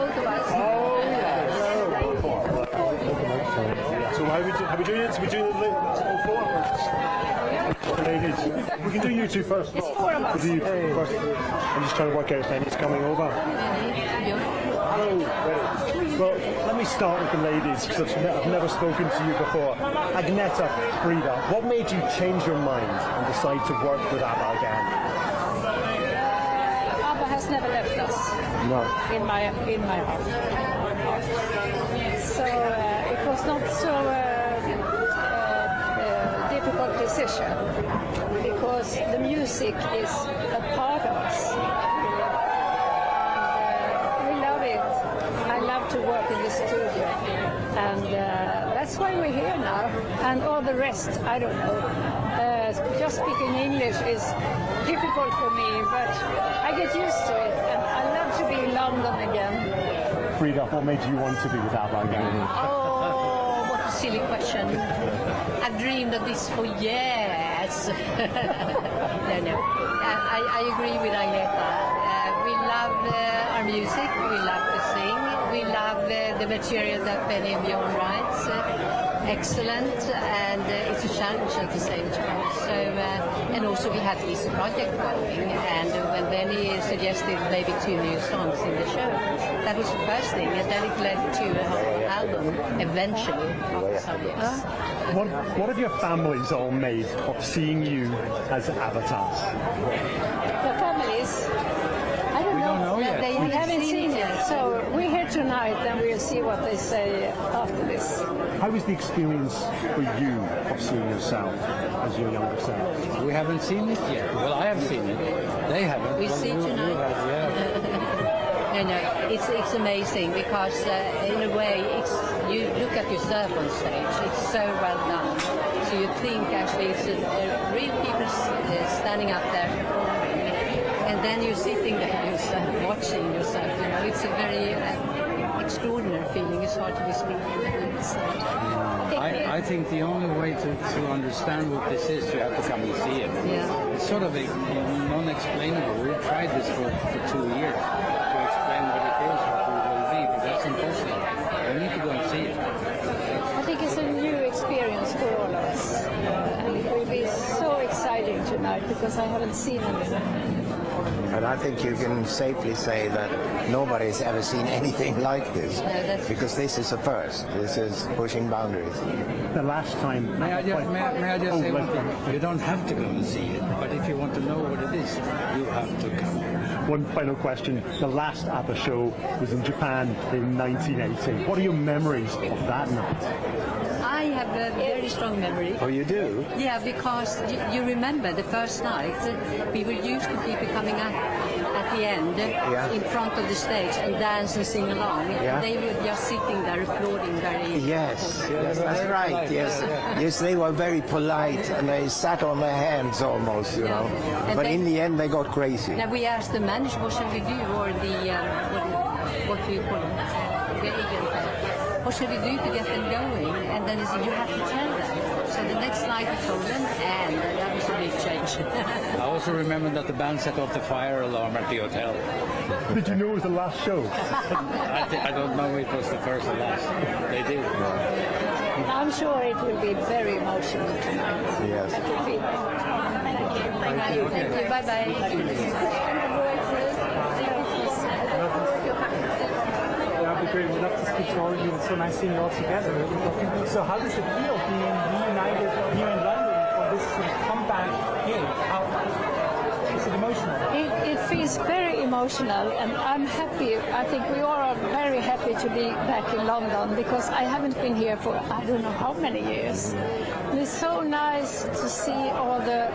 both of us. Oh, yes. So how are we doing it? So we're doing it all four? Ladies. We can do you two first. It's four of us. We'll do you first. I'm just trying to work out if Penny's coming over. Hello. Well, let me start with the ladies, because I've never spoken to you before. Agneta, Frida, what made you change your mind and decide to work with ABBA again? ABBA has never left us. No. In my heart. So it was not so difficult decision, because the music is a part of us. And we love it. I love to work in the studio, and that's why we're here now. And all the rest, I don't know. Just speaking English is difficult for me, but I get used to it, and I love to be in London again. Frida, what made you want to be with ABBA again? Oh, what a silly question. I've dreamed of this for years. No. I agree with Agneta. We love our music, we love to sing, we love the material that Benny and Bjorn writes. Excellent, and it's a challenge at the same time. So, and also we have this project going, and when Benny suggested maybe 2 new songs in the show, that was the first thing, and then it led to a whole album eventually after some years. What have your families all made of seeing you as Abbatars? The families, I don't know yet. We haven't seen it, so we're here tonight, and we'll see what they say after this. How was the experience for you of seeing yourself as your younger self? We haven't seen it yet. Well, I have seen it. They haven't. We see tonight. No, it's amazing, because in a way, you look at yourself on stage. It's so well done. So you think actually it's real people standing up there performing, and then you're sitting there yourself, watching yourself. You know, it's a very extraordinary feeling. It's hard to describe. I think the only way to understand what this is, you have to come and see it. Yeah. It's sort of non-explainable. We've tried this for 2 years to explain what it is, what we will be, but that's impossible. You need to go and see it. I think it's a new experience for all of us, and it will be so exciting tonight, because I haven't seen anything. And I think you can safely say that nobody's ever seen anything like this, because this is a first. This is pushing boundaries. The last time... May I just say one thing? You don't have to go and see it, but if you want to know what it is, you have to come. One final question. The last ABBA show was in Japan in 1980. What are your memories of that night? I have a very strong memory. Oh, you do? Yeah, because you remember the first night, we were used to people coming up at the end in front of the stage and dance and sing along. Yeah. They were just sitting there applauding very... Yes, that's right, yes. Yes, they were very polite, and they sat on their hands almost, you know. But in the end, they got crazy. Now we asked the manager, what shall we do, or the, what do you call them, the agent, what should we do to get them going? And then he said, you have to tell them. So the next night I told them, and that was a big change. I also remember that the band set off the fire alarm at the hotel. Did you know it was the last show? I don't know if it was the first or last. They did. I'm sure it will be very emotional tonight. Yes. I can feel it. Thank you. Thank you. Bye-bye. Great. We'd love to speak to all of you. It's so nice seeing you all together. So how does it feel being reunited here in London for this sort of comeback gig? How is it emotional? It feels very emotional, and I'm happy. I think we all are very happy to be back in London, because I haven't been here for I don't know how many years. And it's so nice to see all the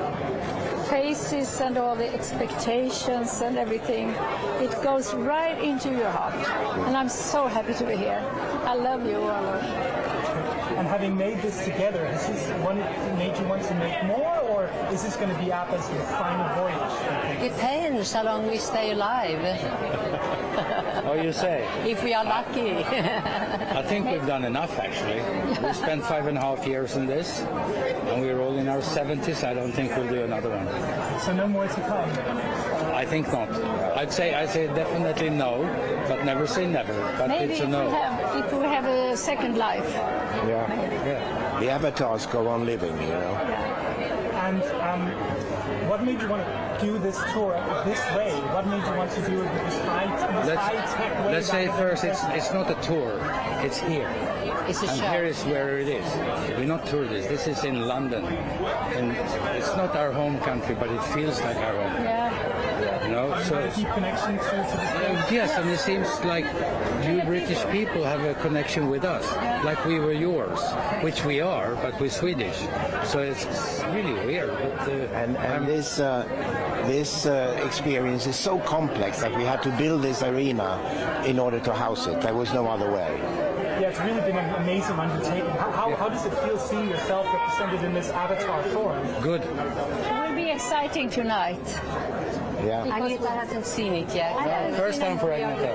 faces and all the expectations and everything. It goes right into your heart, and I'm so happy to be here. I love you all. And having made this together, has this made you want to make more, or is this going to be ABBA's final voyage? Depends how long we stay alive. Oh, you say? If we are lucky. I think we've done enough, actually. We spent 5.5 years in this, and we're all in our 70s. I don't think we'll do another one. So no more to come? I think not. I'd say definitely no, but never say never. But Maybe it's a no. if we have a second life. Yeah. Yeah. The Abbatars go on living, you know. And what made you want to do this tour this way? What made you want to do it this high-tech way? Let's say first, it's not a tour. It's here. It's a And show. here is where it is. We're not tourists. This is in London, and it's not our home country, but it feels like our home. Yeah. You know, You so have a deep connection to the yes, and it seems like you British people have a connection with us, like we were yours, which we are, but we're Swedish. So it's really weird. But, And this experience is so complex that we had to build this arena in order to house it. There was no other way. Yeah, it's really been an amazing undertaking. How does it feel seeing yourself represented in this Avatar form? good. It will be exciting tonight. Yeah. Agneta hasn't seen it yet. First time for Agneta.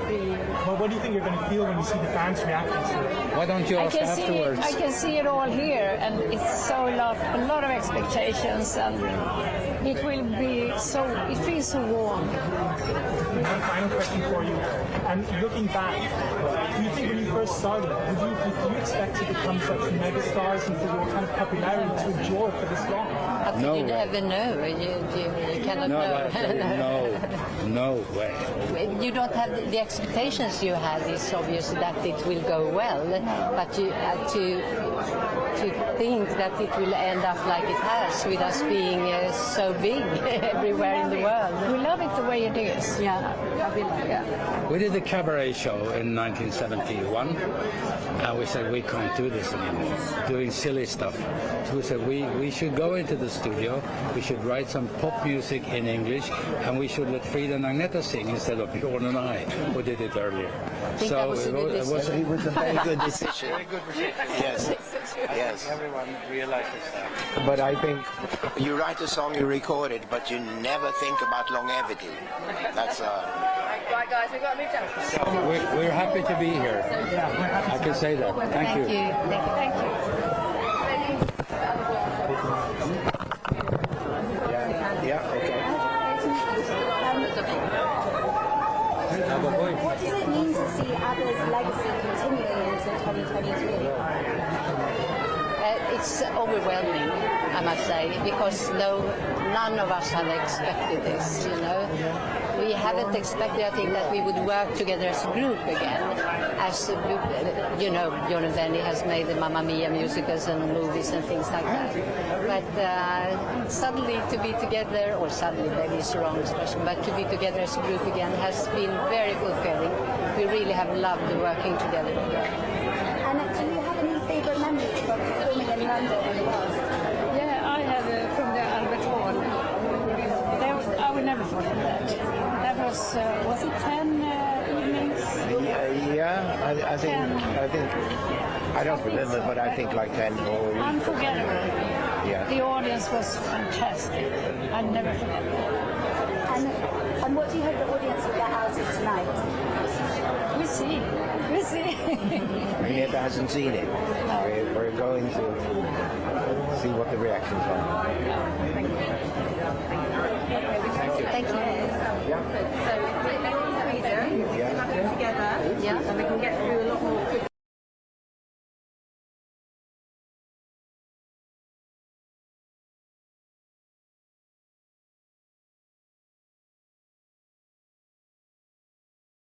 Well, what do you think you're going to feel when you see the fans reacting to it? Why don't you ask afterwards? I can see it all here, and it's a lot of expectations, and it will be so. It feels so warm. One final question for you. And looking back, do you think when you first started, did you expect to become such mega stars and for your kind of popularity to endure for this long? How could No you way. never know? You cannot No, know. no way. You don't have the expectations you had. It's obvious that it will go well, but you to think that it will end up like it has, with us being so big everywhere in the world. We love it the way it is. Yeah, I will. Yeah. We did a cabaret show in 1971, and we said we can't do this anymore, doing silly stuff. So we said we should go into the studio, we should write some pop music in English, and we should let Frida and Agneta sing instead of Bjorn and I, who did it earlier. think that was a good decision. It was a very good decision. very good decision. Yes. Yes. Everyone realizes that. But I think you write a song, you record it, but you never think about longevity. That's Right, guys, we've got to move down. We're happy to be here. I can say that. Thank you. Thank you. yeah, okay. What does it mean to see ABBA's legacy continuing into 2023? It's overwhelming, I must say, because none of us had expected this, you know. We haven't expected, I think, that we would work together as a group again. As, you know, Bjorn and Benny has made the Mamma Mia musicals and movies and things like that. But suddenly to be together, or suddenly maybe it's the wrong expression, but to be together as a group again has been very fulfilling. We really have loved working together again. And do you have any favourite memories from performing in London in the past? Yeah, I have from the Albert Hall. I will never forget that. That was it 10 evenings? I think I don't remember, but I think like 10 or Unforgettable. Yeah. The audience was fantastic. I'll never forget that. And what do you hope the audience will get out of tonight? We see. Agneta hasn't seen it. We're going to see what the reactions are. Thank you. So, maybe together, Yeah. and we can get through